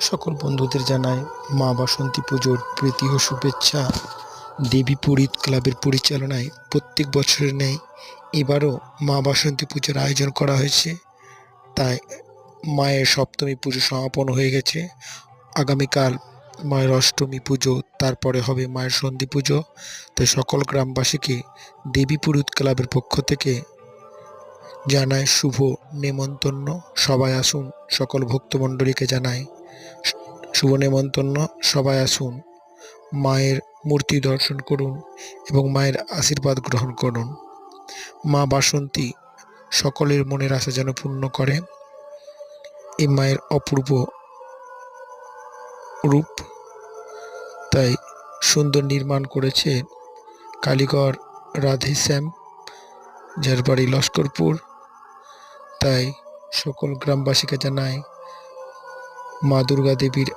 সকল বন্ধুদের জানাই মা বাসন্তী পুজোর প্রীতি ও শুভেচ্ছা। দেবী পুরীত ক্লাবের পরিচালনায় প্রত্যেক বছরের ন্যায় এবারও মা বাসন্তী পুজোর আয়োজন করা হয়েছে। তাই মায়ের সপ্তমী পুজো সমাপন হয়ে গেছে। আগামীকাল মায়ের অষ্টমী পুজো, তারপরে হবে মায়ের সন্ধি পুজো। তাই সকল গ্রামবাসীকে দেবী পুরীত ক্লাবের পক্ষ থেকে জানায় শুভ নেমন্তন্ন। সবাই আসুন, সকল ভক্তমণ্ডলীকে জানায় শুভ নেমন্তন্ন। সবাই আসুন, মায়ের মূর্তি দর্শন করুন এবং মায়ের আশীর্বাদ গ্রহণ করুন। মা বাসন্তী সকলের মনের আশা যেন পূর্ণ করে। এই মায়ের অপূর্ব রূপ, তাই সুন্দর নির্মাণ করেছে কালীঘর রাধেশ্যাম, যার বাড়ি লস্করপুর। তাই সকল গ্রামবাসীকে জানায় মা দুর্গা দেবীর